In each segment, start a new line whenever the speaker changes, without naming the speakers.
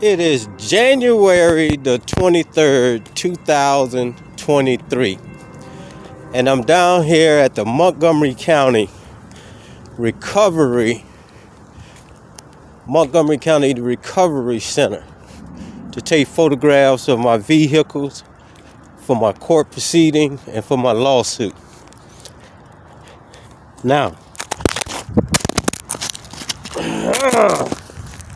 It is January the 23rd, 2023, and I'm down here at the Montgomery County Recovery Center to take photographs of my vehicles for my court proceeding and for my lawsuit. Now,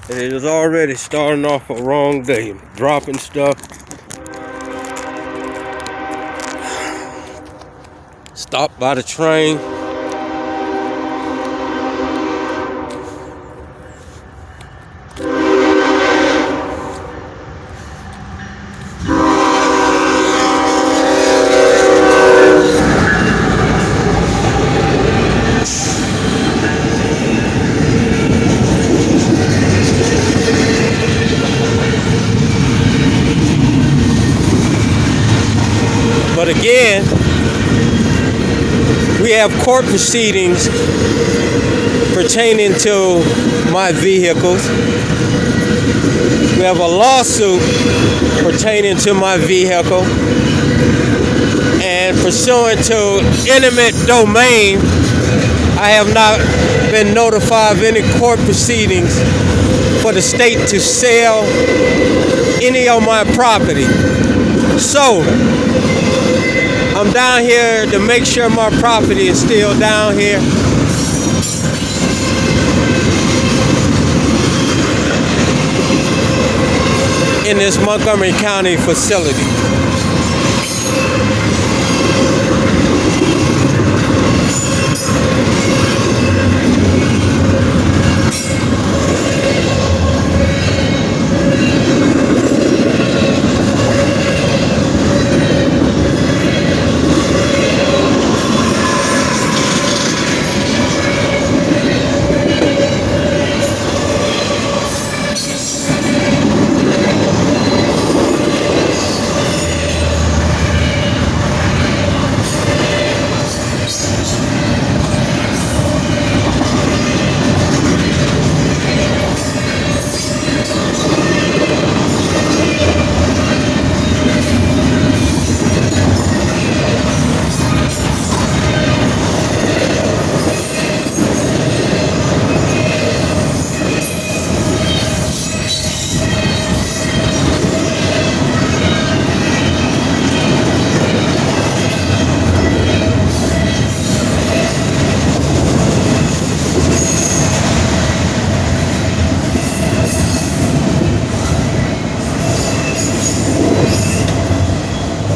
it is already starting off a wrong day, dropping stuff. Stopped by the train. But again, we have court proceedings pertaining to my vehicles. We have a lawsuit pertaining to my vehicle. And pursuant to eminent domain, I have not been notified of any court proceedings for the state to sell any of my property. So, I'm down here to make sure my property is still down here. In this Montgomery County facility.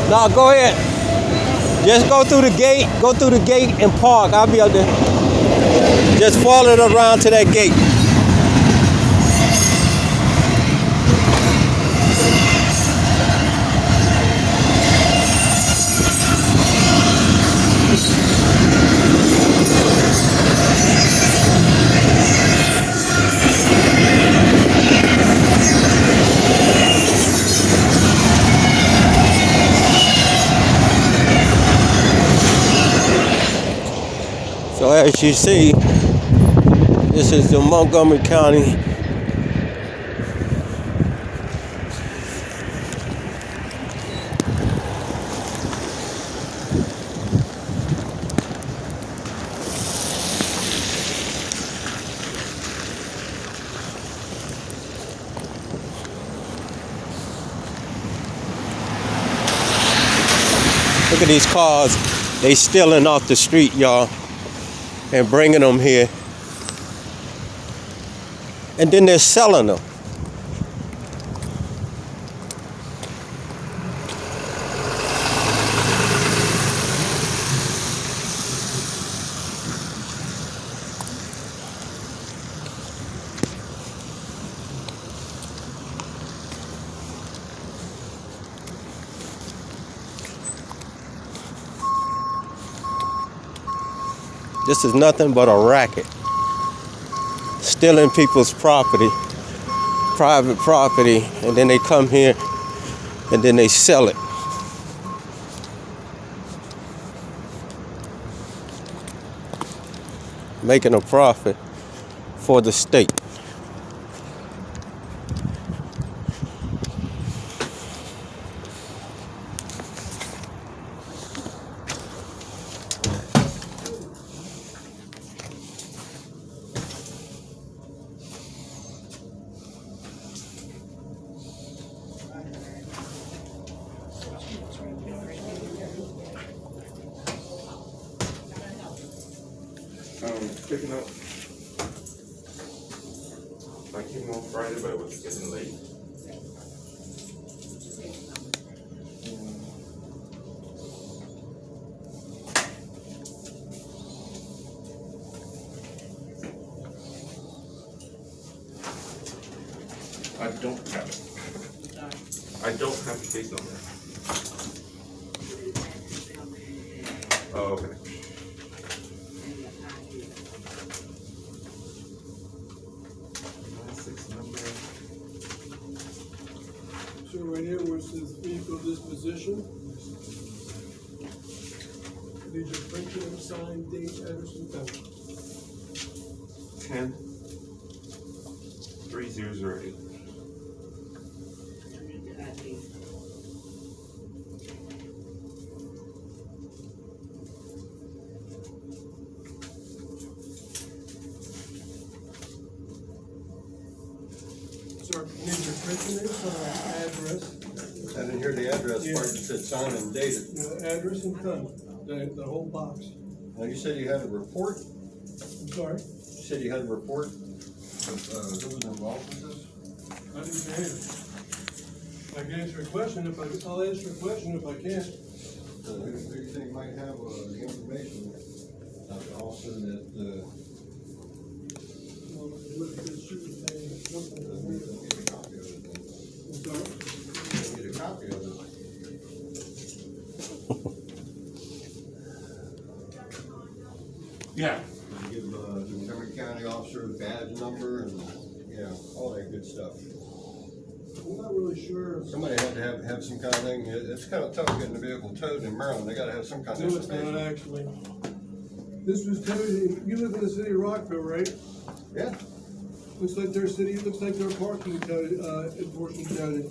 No, go ahead. Just go through the gate. Go through the gate and park. I'll be up there. Just follow it around to that gate. So as you see, this is the Montgomery County Look at these cars. They stealing off the street, y'all, and bringing them here. And then they're selling them. This is nothing but a racket. Stealing people's property, private property, and then they come here and then they sell it. Making a profit for the state.
picking up. I came on Friday, but it was getting late. I don't have it. I don't have the case number. Oh, okay.
So right here where it says vehicle disposition. These are printed and signed, date, address, and time.
10-3008.
Sir, these are printed and signed, address.
I didn't hear the address
Yeah.
part, you said signed and dated.
Address and time, the whole box.
Now, you said you had a report?
I'm sorry,
You said you had a report of, who was involved with this?
I didn't say anything. I can answer a question I'll answer a question if I can.
Who do you think might have, the information? Also that,
Look at this shooting thing, something that we-
get a copy of it then.
I'm sorry.
Get a copy of it.
Yeah.
Give, the Montgomery County officer the badge number and, all that good stuff.
I'm not really sure.
Somebody had to have some kind of thing, it's kind of tough getting a vehicle towed in Maryland, they gotta have some kind of
No, it's not
information.
actually. This was towed, you live in the city of Rockville, right?
Yeah,
Looks like their city, looks like their parking code, enforcement code.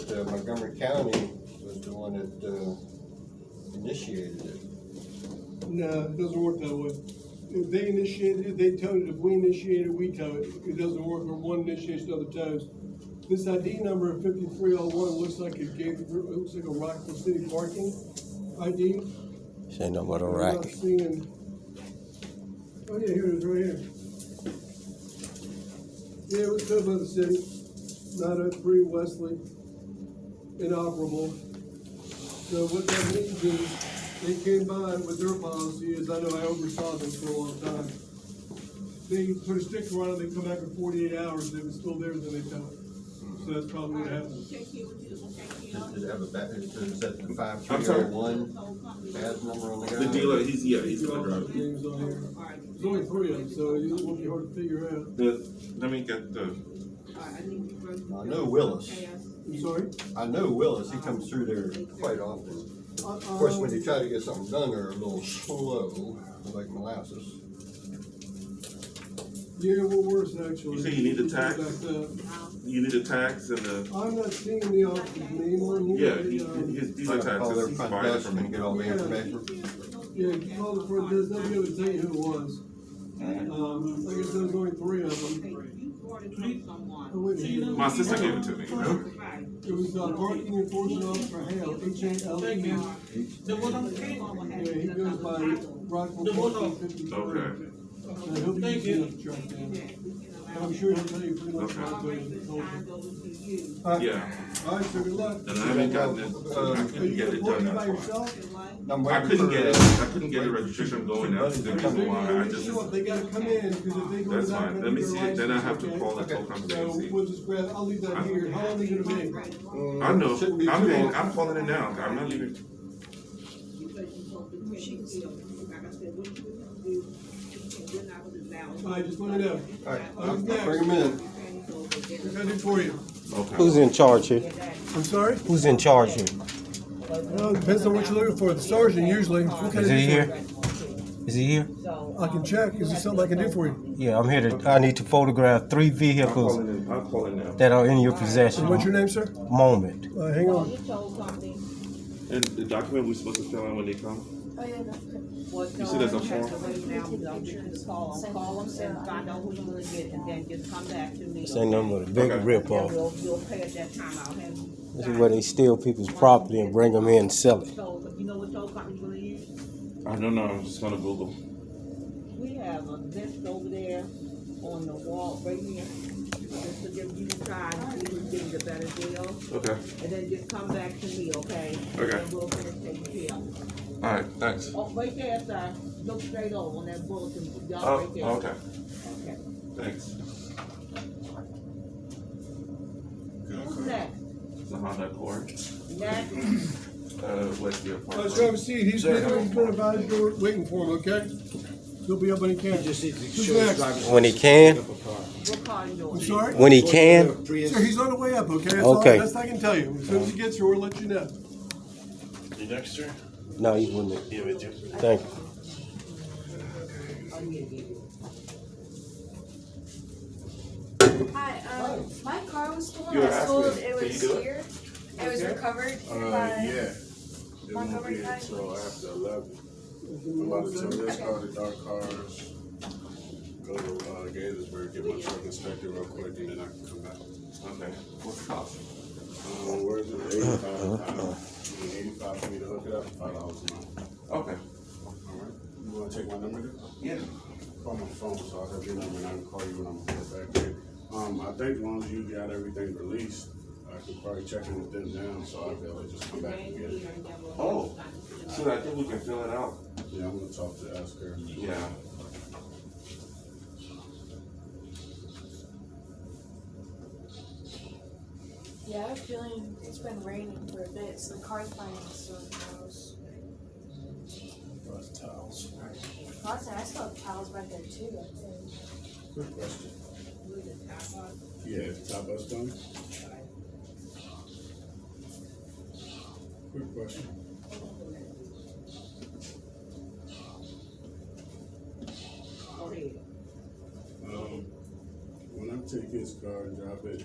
yeah, but Montgomery County was the one that, initiated it.
No, it doesn't work that way. If they initiated it, they towed it. If we initiate it, we tow it. It doesn't work where one initiates, the other tows. This ID number of 5301 looks like it looks like a Rockville City parking ID.
Say no more than
I'm not
racket.
seeing. Oh yeah, here it is, right here. Yeah, it was towed by the city. 903 Wesley, inoperable. So what that means is they came by with their policy, as I know I oversaw them for a long time. They put a sticker on it, they come back in 48 hours, if it was still there, then they tow it. So that's probably what happened.
Does it have a badge, is that the
I'm sorry?
5301 badge number on the guy?
The dealer, he's
See
gonna
all
drive
the
it.
names on here. There's only 3 of them, so it won't be hard to figure out.
Let me get the.
I know Willis.
I'm sorry?
I know Willis, he comes through there quite often. Of course, when you try to get something done, they're a little slow, like molasses.
Yeah, well, worse actually.
You say you need the tax?
Backed up.
You need the tax and the.
I'm not seeing the officer's name on here.
Yeah,
They,
these
I
are
gotta call their
taxes. He's
front
buying it
desk
from
and
me.
get all the
Yeah.
information.
Yeah, you call the front desk, they'll be able to tell you who it was. Like I said, there's only 3 of them. Oh, wait a minute.
My sister gave it to me.
It was parking enforcement officer Hale, H-A-L-E. Yeah, he goes by Rockville Parking 53.
Okay.
He'll be easy enough to track down. I'm sure he'll tell you pretty much
Okay.
what I told you.
Yeah.
All right, so good luck.
And I haven't gotten it. I
Are
couldn't
you
get it
reporting
done.
by
That's why.
yourself?
I'm
I
waiting
couldn't
for,
get it. I couldn't get the registration going now. They come why. I just.
They gotta come in, because if they go
That's
without
fine. Let me see it. Then I have to call the toll company
So
and see.
we'll just grab, I'll leave that here. How long are you gonna be?
I know.
Shouldn't be too long.
I'm calling it now. I'm not leaving.
All right, just let me know.
all right,
Who's
I'll
next?
bring him in.
What can I do for you?
Okay.
Who's in charge here?
I'm sorry?
Who's in charge here?
Well, it depends on what you're looking for. The sergeant usually. What can I
Is
do
he
for
here?
you?
Is he here?
I can check. Is there something I can do for you?
Yeah, I'm here to. I need to photograph 3
I'm
vehicles
calling in. I'm calling now.
that are in your possession.
What's your name, sir?
Moment.
Hang on.
And the document we're supposed to fill out when they come.
You
see there's a form?
Call them and find out who's gonna get, and then just come back to me.
This ain't nothing but a big
Okay.
rip
Yeah,
off.
we'll pay at that time, I'll have you.
This is where they steal people's property and bring them in and sell it.
So, you know what toll company's gonna use?
I don't know. I'm just gonna Google.
have a list over there on the wall right here. Just to give you try and see who's getting the better deal.
Okay.
And then just come back to me, okay?
Okay.
And we'll finish taking care of it.
All right. Thanks.
Oh, right there, sir. Look straight over on that bulletin. Y'all
Oh,
right there.
okay.
Okay.
Thanks.
Who's next?
It's a Honda Accord.
Next.
What's the
Let's
apartment?
have a seat. He's been advised you're waiting for him, okay? He'll be up when he can.
Just needs to
Who's
show his
next?
driver's
When he
license,
can?
pick up a car.
What car you
I'm
doing?
sorry?
When he can?
Prius.
Sir, he's on the way up, okay? That's
Okay.
all, best I can tell you. As soon as he gets here, we'll let you know.
You next, sir?
No, he's with me.
Yeah, with you.
Thank you.
Hi, my car was stolen.
You were
I was told
asking,
it
can
was
you do it?
here. It was recovered by
Yeah. It won't
Montgomery
be
County.
until after 11. I'm about to tell this car to dark cars, go to Gaithersburg, get my truck inspected real quick, and then I can come back.
Okay. What's the cost?
Where is it? 85. 85 for me to hook it up, $5 a month.
Okay.
Alright. You wanna take my number then?
Yeah.
Call my phone, so I'll have your number and I can call you when I'm back there. I think as long as you got everything released, I could probably check in with them now, so I'll be able to just come back and get it.
Oh. So I think we can fill it out.
Yeah, I'm gonna talk to ask her.
Yeah.
Yeah, I have a feeling it's been raining for a bit, so the car's probably gonna still close.
Towels.
Honestly, I still have towels back there too, I think.
Quick question. Yeah, top bus done? Quick question.
Go ahead.
When I take his car and drop it,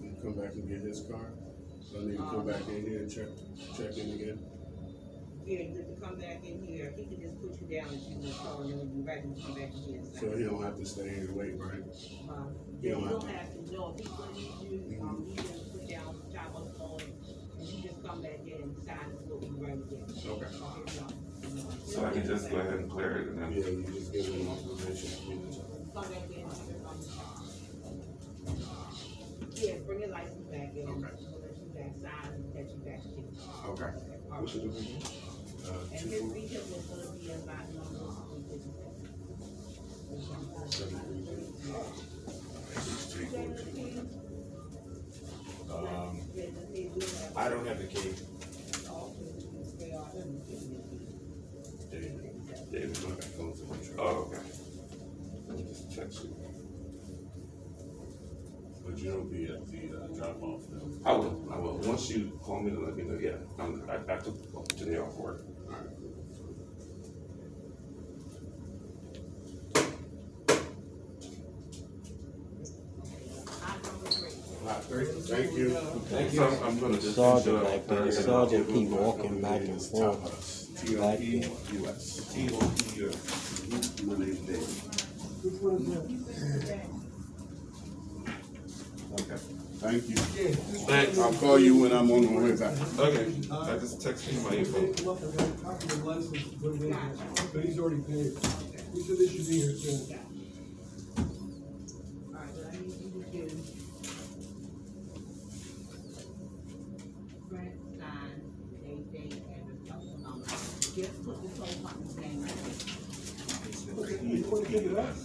and come back and get his car, so I need to come back in here and check in again.
Yeah, just to come back in here, he can just put you down and you can call and then when you're ready to come back in here.
So he don't have to stay here and wait, right?
You don't have to know, if he's gonna need you, he just put down the top of the phone, and you just come back in and sign it, what we right there.
Okay.
Okay,
So I can just go ahead and clear it and then.
Yeah, you just give him authorization to get the job.
come back in, yeah, bring your license back in, we'll let you back sign, and let you back in.
Okay.
All
What should
right.
we do?
And his vehicle is gonna be in lot number.
I don't have the key.
David. Oh, okay. Let me just text you.
But you don't be at the drop off now.
I will. Once you call me to let me know, yeah. I took today off work.
Thank you.
So I'm gonna just.
Sergeant back there. Sergeant keep walking back and forth. Back there.
T-O-P-U-S.
T-O-P-U-S.
My name's David.
Which one is that?
Okay.
Thank you.
Thanks.
I'll call you when I'm on my way back.
Okay. I just texted you my info.
Look, I got a copy of the license to put it in here, but he's already paid. He said this should be here soon.
Alright, what I need you to do. Print, sign, date, and the telephone number. Just put this whole company's name right there.
You want to pick it up?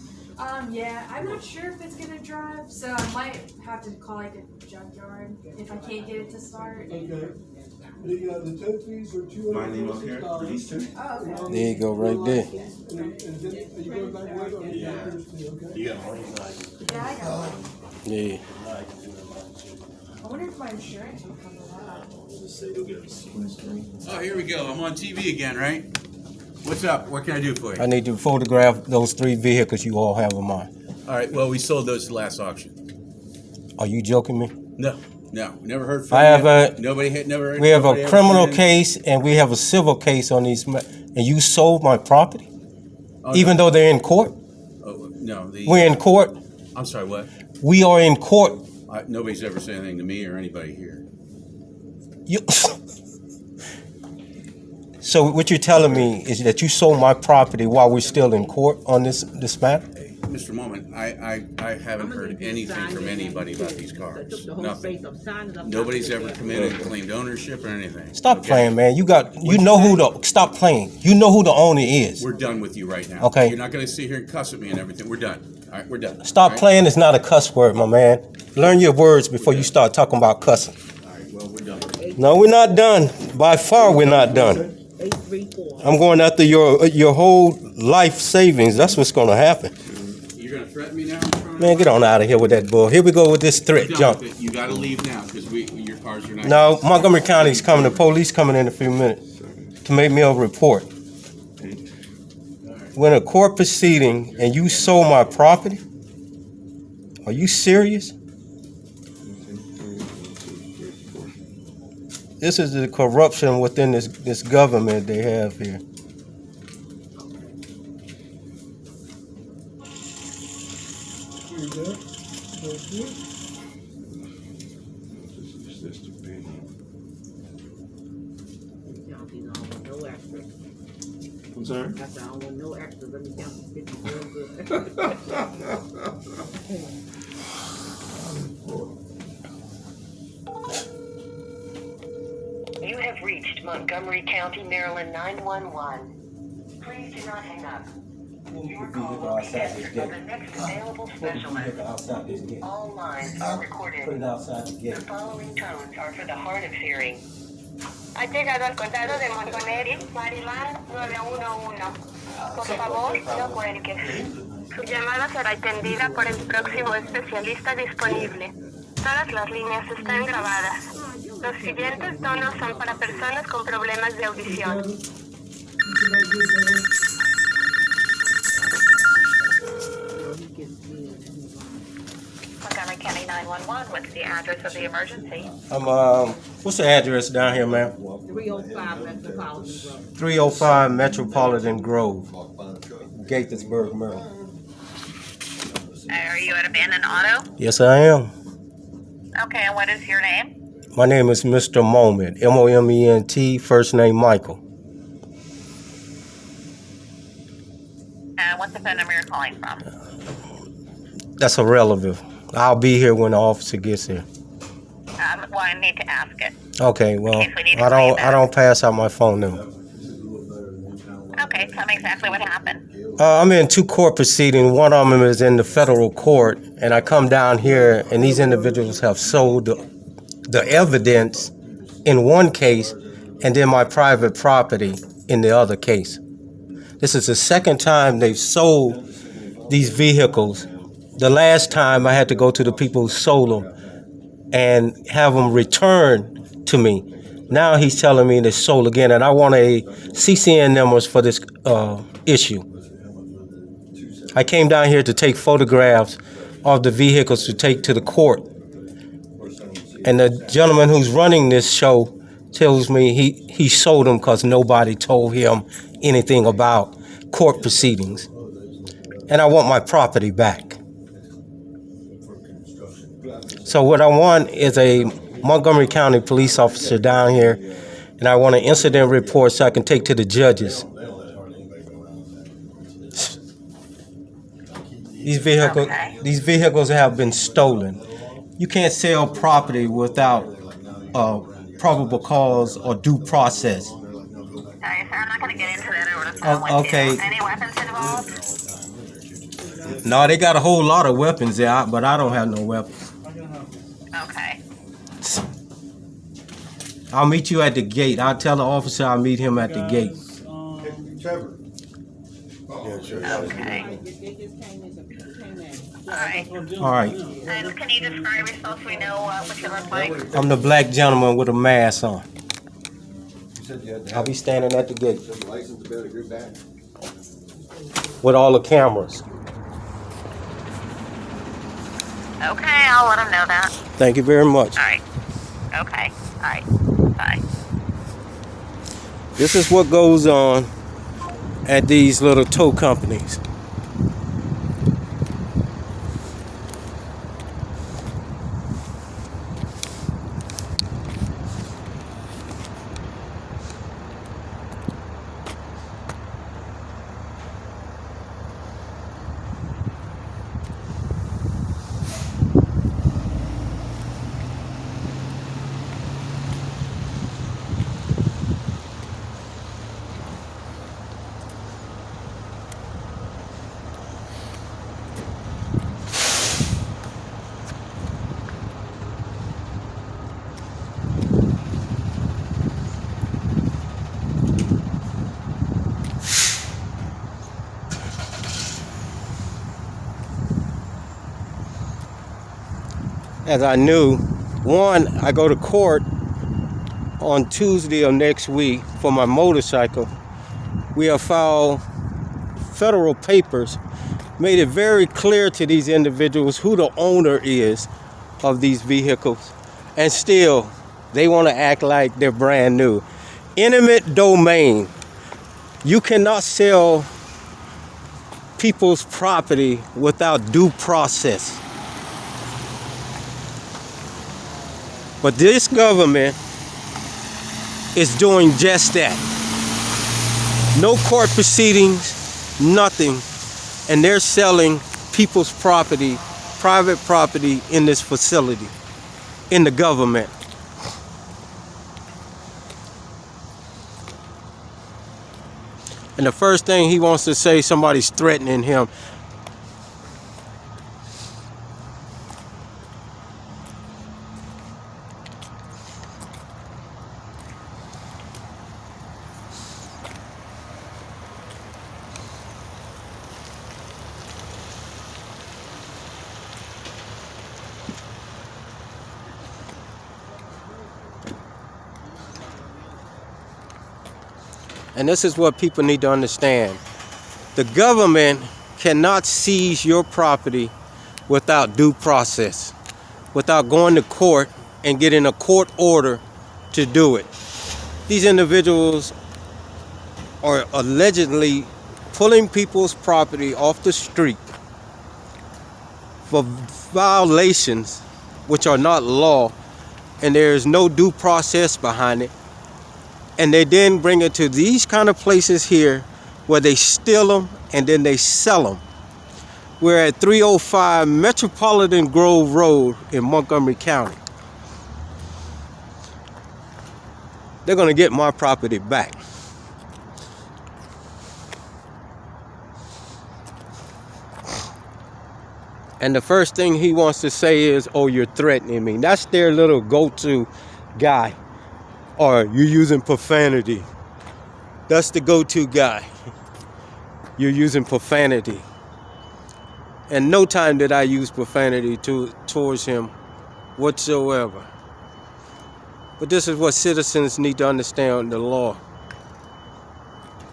Yeah, I'm not sure if it's gonna drive, so I might have to call like a junkyard if I can't get it to start.
Okay. The tow fees are
My name up here for
$246.
these two?
Oh, okay.
There you go, right there.
And then, are you going back with it or you got yours too, okay?
Yeah.
Yeah, I got one.
Yeah.
I wonder if my insurance will cover that.
Oh, here we go. I'm on TV again, right? What's up? What can I do for you?
I need to photograph those 3 vehicles you all have of mine.
All right. Well, we sold those at the last auction.
Are you joking me?
No, never heard from
I have
you.
a-
Nobody hit. Never.
We have
nobody
a
ever
criminal
said
case and we have a civil case on these, and you sold my property?
Oh,
Even though they're in court?
Oh, no.
We're in court?
I'm sorry. What?
We are in court.
Nobody's ever said anything to me or anybody here.
You, So what you're telling me is that you sold my property while we're still in court on this matter?
Mr. Moment, I haven't heard anything from anybody about these cars. Nothing. Nobody's ever come in and claimed ownership or anything.
Stop playing, man. You know who the stop playing. You know who the owner is.
We're done with you right now.
Okay.
You're not gonna sit here and cuss at me and everything. We're done. All right, we're done.
Stop
All right?
playing is not a cuss word, my man. Learn your words before you start talking about cussing.
All right, well, we're done.
No, we're not done. By far, we're not done.
834.
I'm going after your whole life savings. That's what's going to happen.
You're gonna threaten me now?
Man, get on out of here with that bull. Here we go with this threat
Done
jump.
with it. You gotta leave now, because your cars are not.
No, Montgomery County's coming. The police coming in a few minutes to make me a report. We're in a court proceeding and you sold my property? Are you serious? This is the corruption within this government they have here.
Hear that? Thank you.
No extra.
I'm sorry?
That's I don't want no extra. Let me count the 50 real good.
You have reached Montgomery County, Maryland 911. Please do not hang up. Your call will be answered by the next available specialist. All lines are recorded. The following tones are for the hard of hearing.
Ha llegado al condado de Montgomery, Maryland 911. Por favor, no cuelgue. Su llamada será atendida por el próximo especialista disponible. Todas las líneas están grabadas. Los siguientes tonos son para personas con problemas de audición.
Montgomery County 911, what's the address of the emergency?
What's the address down here, ma'am?
305 Metropolitan Road.
305 Metropolitan Grove, Gaithersburg, Maryland.
Are you at Abandoned Auto?
Yes, I am.
Okay, and what is your name?
My name is Mr. Moment, M-O-M-E-N-T, first name Michael.
And what's the phone number you're calling from?
That's irrelevant. I'll be here when the officer gets here.
Well, I need to ask it.
Okay, well,
In case we need to call you back.
I don't pass out my phone number.
Okay, tell me exactly what happened.
I'm in two court proceedings. One of them is in the federal court, and I come down here, and these individuals have sold the evidence in one case, and then my private property in the other case. This is the second time they've sold these vehicles. The last time I had to go to the people who sold them and have them returned to me. Now he's telling me they sold again, and I want a CCN numbers for this issue. I came down here to take photographs of the vehicles to take to the court. And the gentleman who's running this show tells me he sold them because nobody told him anything about court proceedings. And I want my property back. So what I want is a Montgomery County police officer down here, and I want an incident report so I can take to the judges. These vehicles have been stolen. You can't sell property without probable cause or due process.
Sorry, sir, I'm not going to get into that over the phone with
Okay.
you. Any weapons involved?
No, they got a whole lot of weapons there, but I don't have no weapons.
Okay.
I'll meet you at the gate. I'll tell the officer I'll meet him at the gate.
Trevor.
Okay. Alright.
All right.
And can you describe yourself so we know what you look like?
I'm the black gentleman with a mask on.
You said you had to
I'll
have
be standing at the gate
a license to be able to go back.
with all the cameras.
Okay, I'll let them know that.
Thank you very much.
Alright. Okay. Alright. Bye.
This is what goes on at these little tow companies. as I knew. One, I go to court on Tuesday of next week for my motorcycle. We have filed federal papers, made it very clear to these individuals who the owner is of these vehicles, and still they want to act like they're brand new. Eminent domain. You cannot sell people's property without due process. But this government is doing just that. No court proceedings, nothing. And they're selling people's property, private property in this facility, in the government. And the first thing he wants to say, somebody's threatening him. And this is what people need to understand. The government cannot seize your property without due process, without going to court and getting a court order to do it. These individuals are allegedly pulling people's property off the street for violations which are not law, and there is no due process behind it. And they then bring it to these kind of places here where they steal them and then they sell them. We're at 305 Metropolitan Grove Road in Montgomery County. They're going to get my property back. And the first thing he wants to say is, oh, you're threatening me. That's their little go-to guy. Or you're using profanity. That's the go-to guy. You're using profanity. And no time did I use profanity towards him whatsoever. But this is what citizens need to understand the law.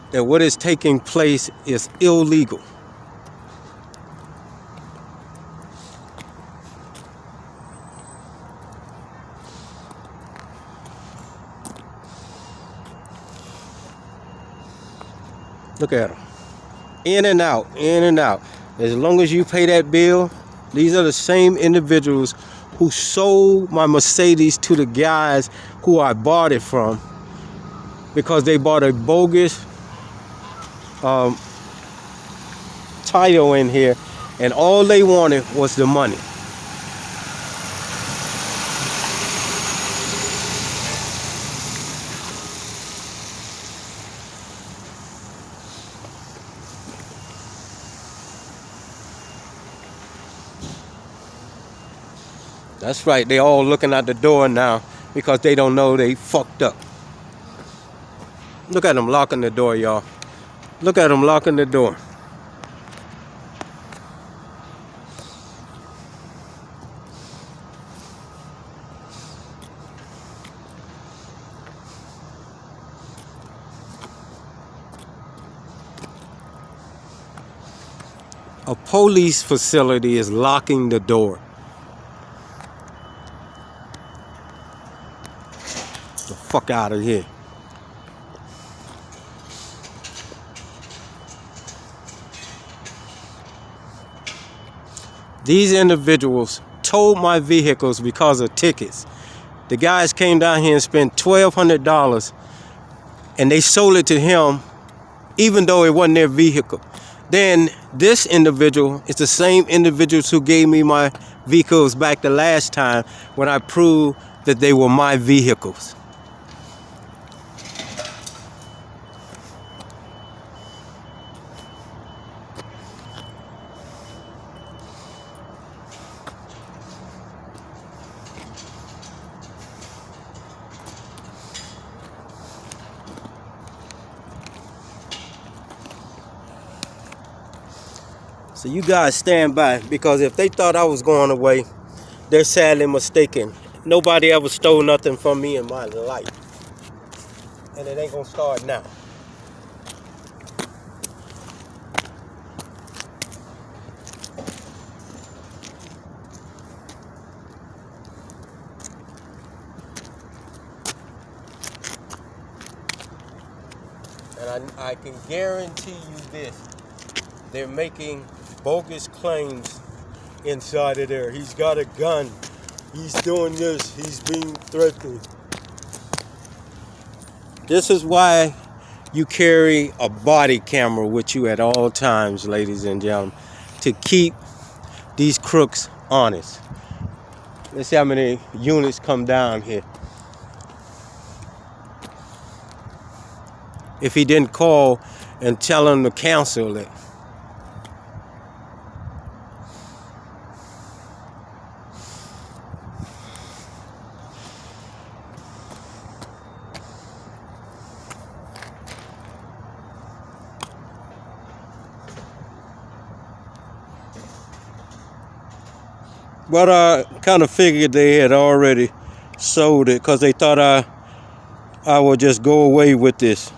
That what is taking place is illegal. Look at them. In and out, in and out. As long as you pay that bill, these are the same individuals who sold my Mercedes to the guys who I bought it from because they bought a bogus title in here, and all they wanted was the money. That's right, they all looking at the door now because they don't know they fucked up. Look at them locking the door, y'all. Look at them locking the door. A police facility is locking the door. The fuck out of here. These individuals towed my vehicles because of tickets. The guys came down here and spent $1,200 and they sold it to him even though it wasn't their vehicle. Then this individual is the same individuals who gave me my vehicles back the last time when I proved that they were my vehicles. So you guys stand by, because if they thought I was going away, they're sadly mistaken. Nobody ever stole nothing from me in my life. And it ain't gonna start now. And I can guarantee you this. They're making bogus claims inside of there. He's got a gun. He's doing this. He's being threatened. This is why you carry a body camera with you at all times, ladies and gentlemen, to keep these crooks honest. Let's see how many units come down here. If he didn't call and tell them to cancel it. But I kind of figured they had already sold it because they thought I would just go away with this.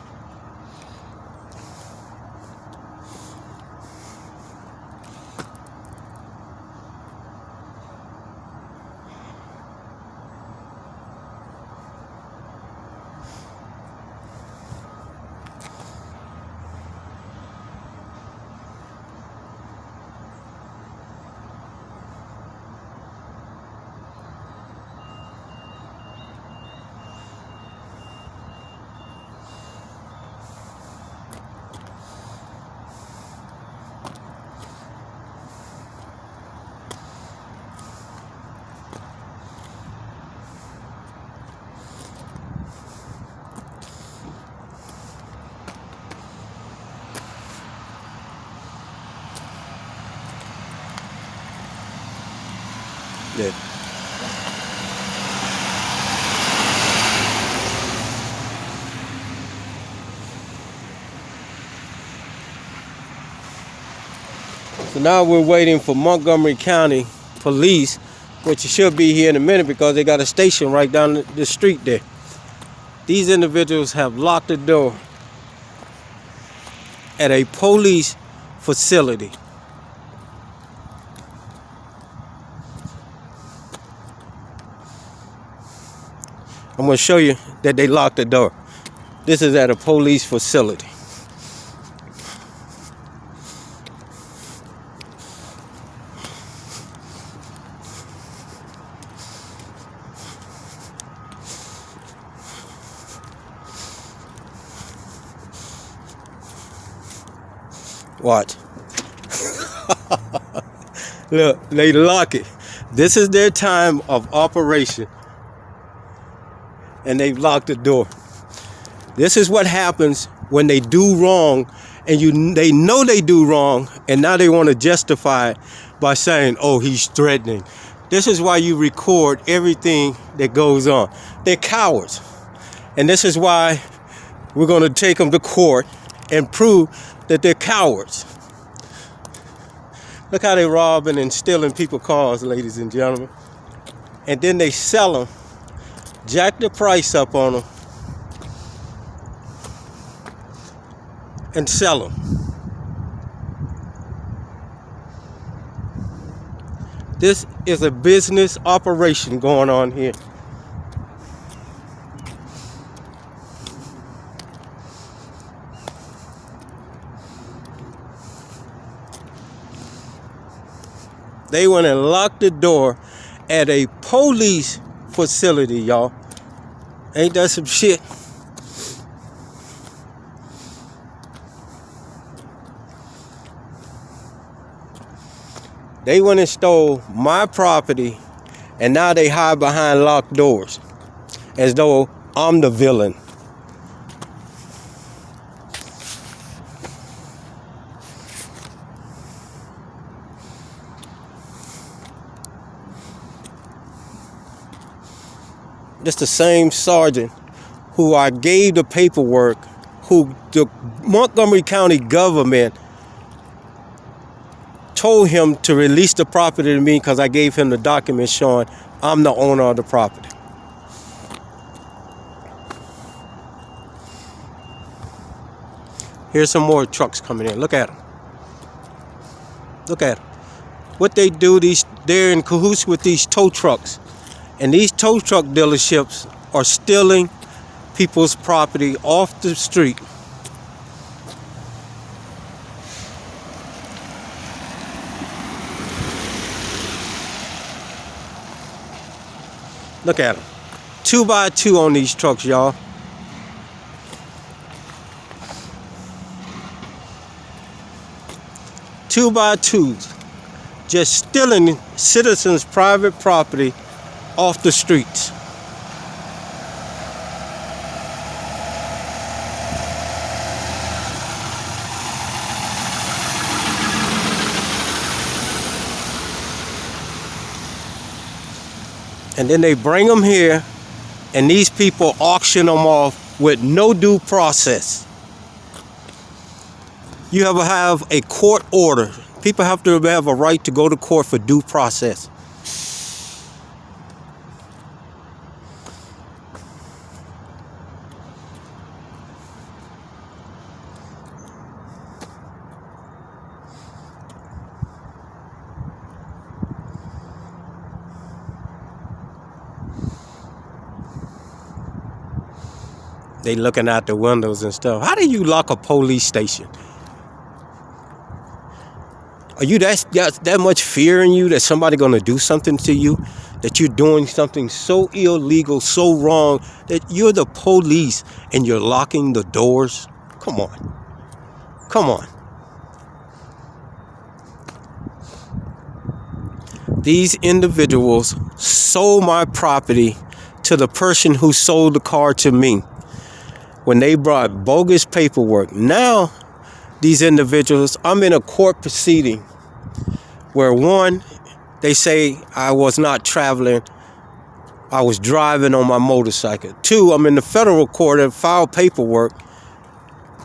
Yeah. So now we're waiting for Montgomery County Police, which should be here in a minute because they got a station right down the street there. These individuals have locked the door at a police facility. I'm going to show you that they locked the door. This is at a police facility. Watch. Look, they lock it. This is their time of operation. And they've locked the door. This is what happens when they do wrong and they know they do wrong, and now they want to justify it by saying, oh, he's threatening. This is why you record everything that goes on. They're cowards. And this is why we're going to take them to court and prove that they're cowards. Look how they're robbing and stealing people's cars, ladies and gentlemen. And then they sell them, jack the price up on them, and sell them. This is a business operation going on here. They went and locked the door at a police facility, y'all. Ain't that some shit? They went and stole my property, and now they hide behind locked doors as though I'm the villain. It's the same sergeant who I gave the paperwork, who the Montgomery County government told him to release the property to me because I gave him the document showing I'm the owner of the property. Here's some more trucks coming in. Look at them. Look at them. What they do, they're in cahoots with these tow trucks. And these tow truck dealerships are stealing people's property off the street. Look at them. 2x2 on these trucks, y'all. Two by twos. Just stealing citizens' private property off the streets. And then they bring them here, and these people auction them off with no due process. You have a court order. People have to have a right to go to court for due process. They looking out the windows and stuff. How do you lock a police station? Are you that much fear in you that somebody gonna do something to you? That you're doing something so illegal, so wrong, that you're the police and you're locking the doors? Come on. Come on. These individuals sold my property to the person who sold the car to me when they brought bogus paperwork. Now, these individuals, I'm in a court proceeding where one, they say I was not traveling, I was driving on my motorcycle. Two, I'm in the federal court and filed paperwork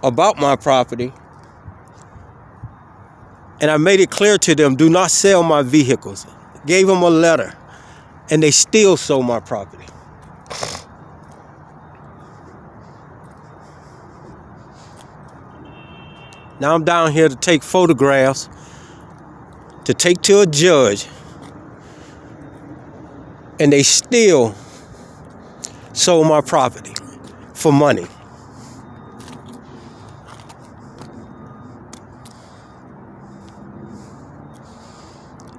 about my property. And I made it clear to them, do not sell my vehicles. Gave them a letter, and they still sold my property. Now I'm down here to take photographs, to take to a judge, and they still sold my property for money.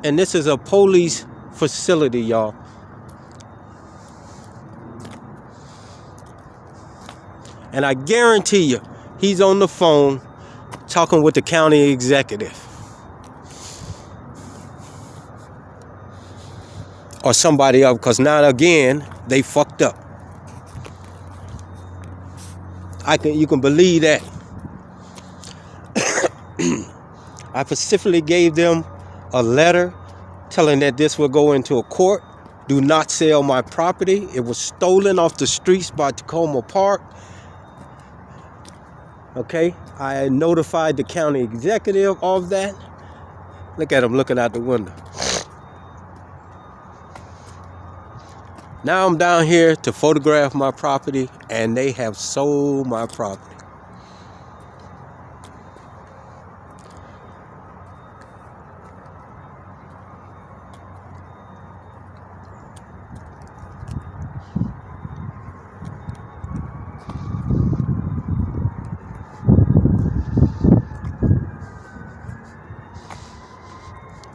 And this is a police facility, y'all. And I guarantee you, he's on the phone talking with the county executive or somebody else, because now again they fucked up. You can believe that. I specifically gave them a letter telling that this will go into a court. Do not sell my property. It was stolen off the streets by Tacoma Park. Okay, I notified the county executive of that. Look at him looking out the window. Now I'm down here to photograph my property, and they have sold my property.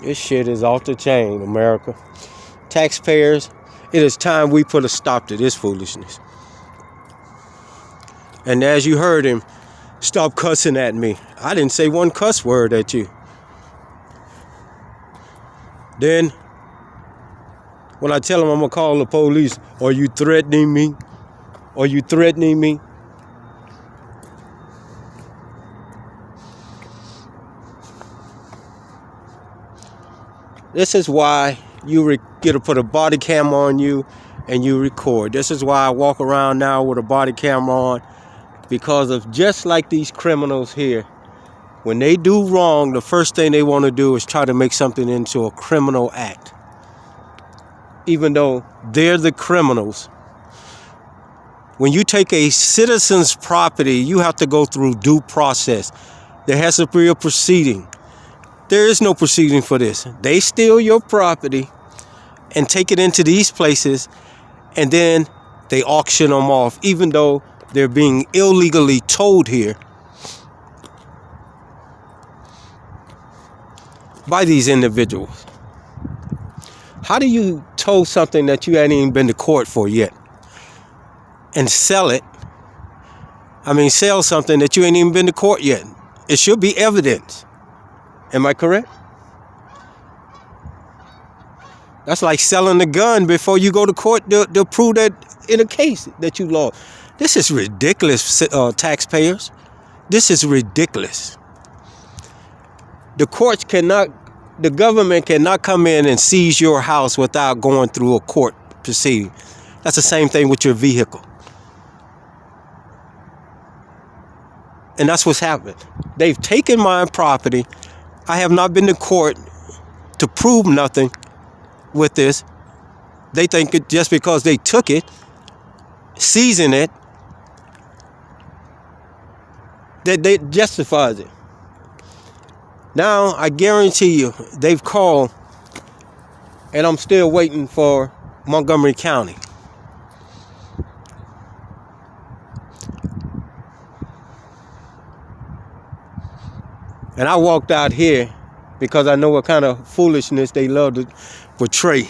This shit is off the chain, America. Taxpayers, it is time we put a stop to this foolishness. And as you heard him, stop cussing at me. I didn't say one cuss word at you. Then, when I tell him I'm gonna call the police, are you threatening me? Are you threatening me? This is why you get to put a body camera on you and you record. This is why I walk around now with a body camera on, because of just like these criminals here, When they do wrong, the first thing they want to do is try to make something into a criminal act. Even though they're the criminals. When you take a citizen's property, you have to go through due process. There has to be a proceeding. There is no proceeding for this. They steal your property and take it into these places, and then they auction them off, even though they're being illegally towed here by these individuals. How do you tow something that you hadn't even been to court for yet and sell it? Sell something that you ain't even been to court yet. It should be evidence. Am I correct? That's like selling a gun before you go to court to prove that in a case that you lost. This is ridiculous, taxpayers. This is ridiculous. The government cannot come in and seize your house without going through a court proceeding. That's the same thing with your vehicle. And that's what's happened. They've taken my property. I have not been to court to prove nothing with this. They think it just because they took it, seizing it, that justifies it. Now, I guarantee you, they've called, and I'm still waiting for Montgomery County. And I walked out here because I know what kind of foolishness they love to portray.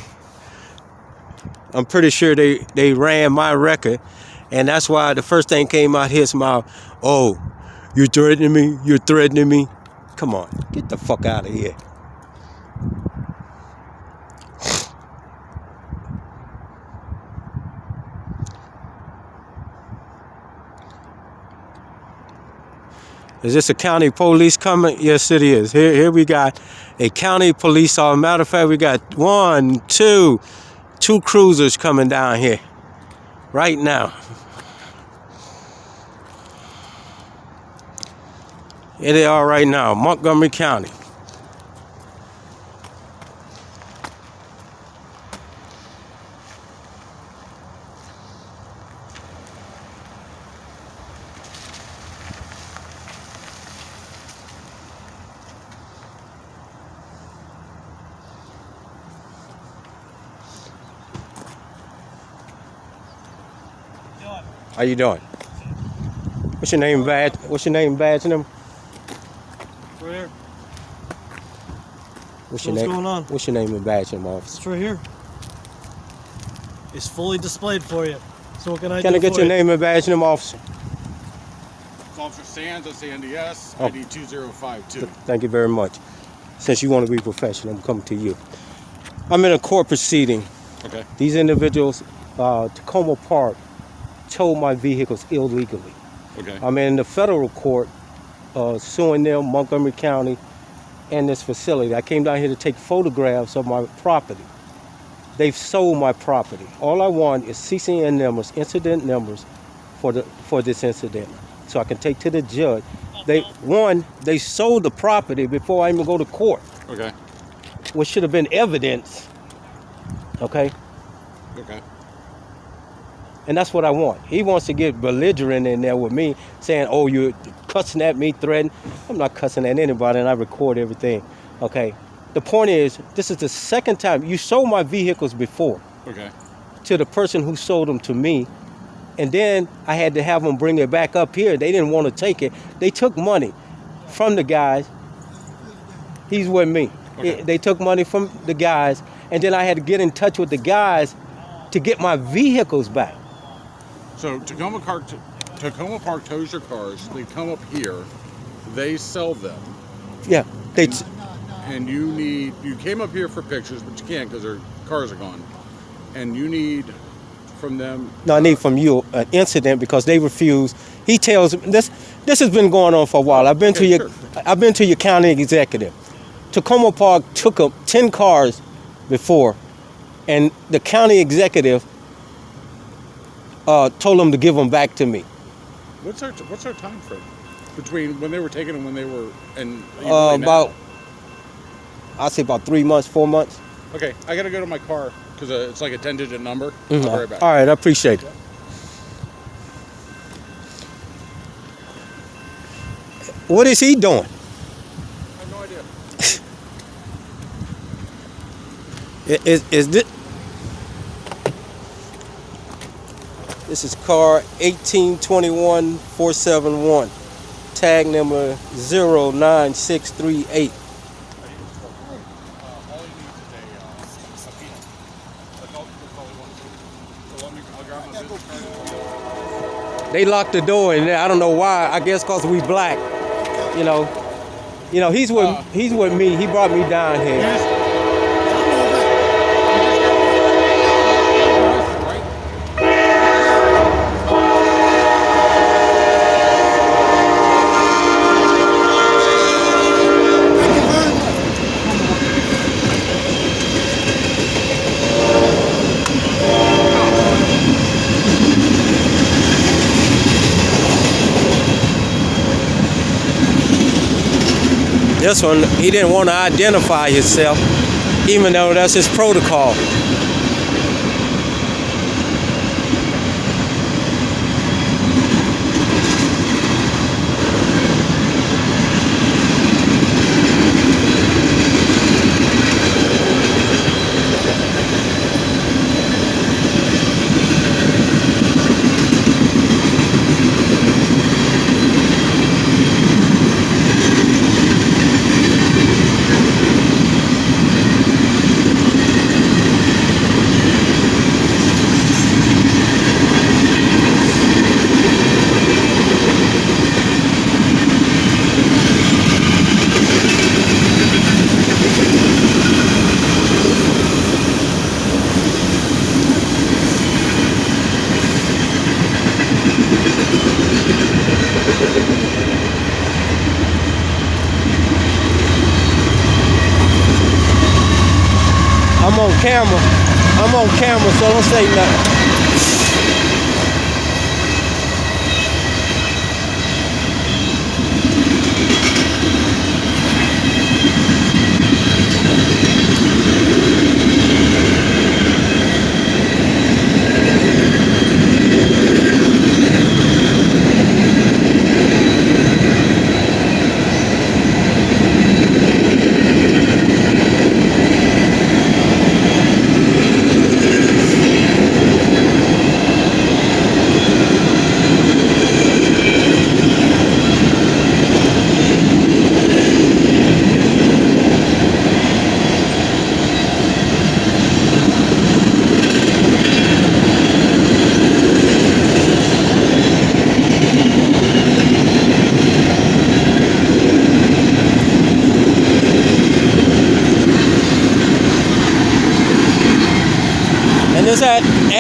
I'm pretty sure they ran my record, and that's why the first thing came out his mouth, oh, you're threatening me? You're threatening me? Come on, get the fuck out of here. Is this a county police coming? Yes, it is. Here we got a county police officer. Matter of fact, we got two cruisers coming down here right now. Here they are right now, Montgomery County. How you doing? What's your name, badge? What's your name, badge number?
Right here.
What's going on? What's your name and badge number, officer?
It's right here. It's fully displayed for you. So what can I do?
Can I get your name and badge number, officer?
It's Officer Sands, that's the NDS, ID 2052.
Thank you very much. Since you want to be professional, I'm coming to you. I'm in a court proceeding.
Okay.
These individuals, Tacoma Park, towed my vehicles illegally.
Okay.
I'm in the federal court suing them, Montgomery County, and this facility. I came down here to take photographs of my property. They've sold my property. All I want is CCN numbers, incident numbers for this incident, so I can take to the judge. They sold the property before I even go to court.
Okay.
Which should have been evidence. Okay.
Okay.
And that's what I want. He wants to get belligerent in there with me, saying, oh, you're cussing at me, threatening. I'm not cussing at anybody, and I record everything. Okay. The point is, this is the second time. You sold my vehicles before.
Okay.
To the person who sold them to me. And then I had to have them bring it back up here. They didn't want to take it. They took money from the guys. He's with me.
Okay.
They took money from the guys, and then I had to get in touch with the guys to get my vehicles back.
So Tacoma Park tows your cars. They come up here. They sell them.
Yeah.
And you came up here for pictures, but you can't because their cars are gone. And you need from them.
No, I need from you an incident because they refuse. He tells me this has been going on for a while. I've been to your county executive. Tacoma Park took up 10 cars before, and the county executive told them to give them back to me.
What's our time frame?
between when they were taken and when they were now?
About, I'd say about 3 months, 4 months.
Okay, I gotta go to my car because it's like a 10-digit number.
Mhm.
I'll be right back.
All right, I appreciate it. What is he doing?
I have no idea.
Is this? This is car 1821471, tag number 09638. They locked the door in there. I don't know why. I guess because we black. You know, he's with me. He brought me down here. This one, he didn't want to identify himself, even though that's his protocol. I'm on camera, so don't say nothing.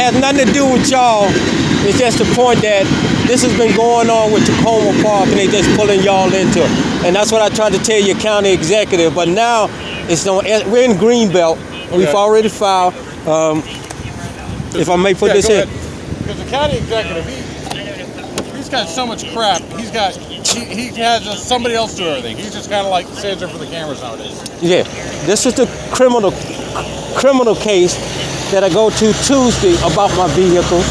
Has nothing to do with y'all. It's just the point that this has been going on with Tacoma Park and they just pulling y'all into it. And that's what I tried to tell your county executive. But now we're in Greenbelt. Okay. We've already filed. If I may put this in.
Because the county executive, he's got so much crap. He has somebody else do everything. He's just kind of like stands there for the cameras nowadays.
Yeah, this is the criminal case that I go to Tuesday about my vehicle.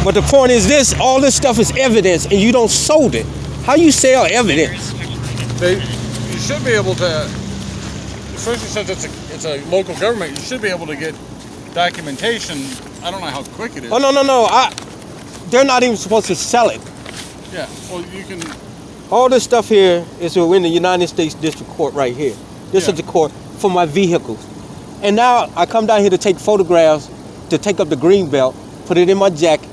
But the point is this, all this stuff is evidence and you don't sold it. How you sell evidence?
You should be able to, especially since it's a local government, you should be able to get documentation. I don't know how quick it is.
Oh, no. They're not even supposed to sell it.
Yeah, well, you can.
All this stuff here is in the United States District Court right here. This is the court for my vehicles. And now I come down here to take photographs, to take up the green belt, put it in my jacket.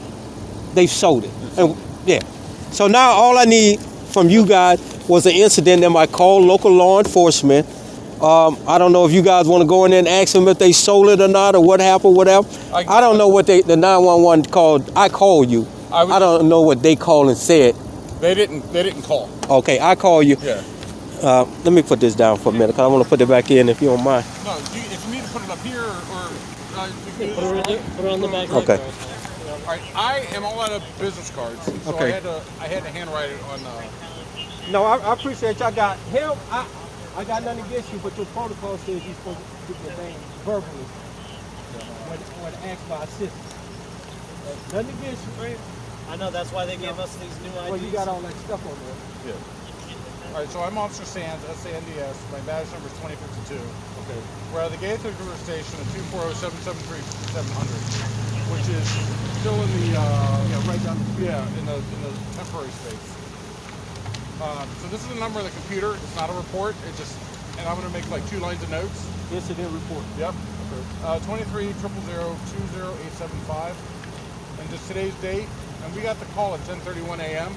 They've sold it. And yeah. So now all I need from you guys was an incident that I called local law enforcement. I don't know if you guys want to go in there and ask them if they sold it or not or what happened, whatever. I don't know what the 911 called. I called you. I don't know what they called and said.
They didn't call.
Okay, I call you.
Yeah.
Let me put this down for a minute, because I want to put it back in if you don't mind.
No, if you need to put it up here or you can
put it on the back.
Okay.
All right, I am all out of business cards, so
Okay.
I had to handwrite it on.
No, I appreciate y'all got him. I got nothing against you, but your protocol says you're supposed to give your name verbally when asked by assistants. Nothing against you, man.
I know, that's why they gave us these new IDs.
Well, you got all that stuff on there.
Yeah. All right, so I'm Officer Sands, SANDS. My badge number is 2052.
Okay.
We're at the Gaither River Station at 240-773-700, which is still in the
right down the street.
in the temporary space. So this is the number of the computer. It's not a report. And I'm going to make like 2 lines of notes.
Incident report.
Yep. 23-000-20875. And just today's date. And we got the call at 10:31 a.m. Okay.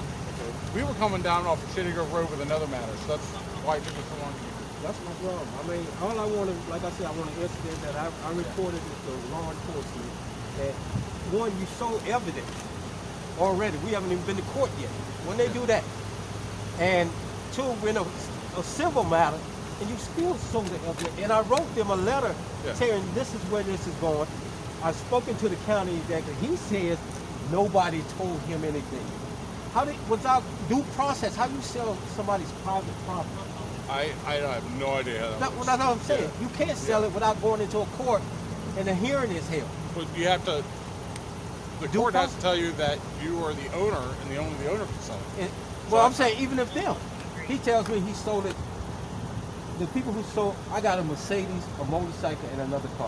We were coming down off of Shady Grove Road with another matter, so that's why it took us so long to get here.
That's no problem. I mean, all I want to, like I said, I want to incident that I reported it to law enforcement that, one, you show evidence already. We haven't even been to court yet. When they do that. And two, we're in a civil matter, and you still show the evidence. And I wrote them a letter saying this is where this is going. I've spoken to the county executive. He says nobody told him anything. Without due process, how do you sell somebody's private property?
I have no idea how that works.
That's what I'm saying. You can't sell it without going into a court and a hearing is held.
But you have to, the court has to tell you that you are the owner and only the owner can sell it.
Well, I'm saying even if them, he tells me he sold it. The people who sold, I got a Mercedes, a motorcycle, and another car.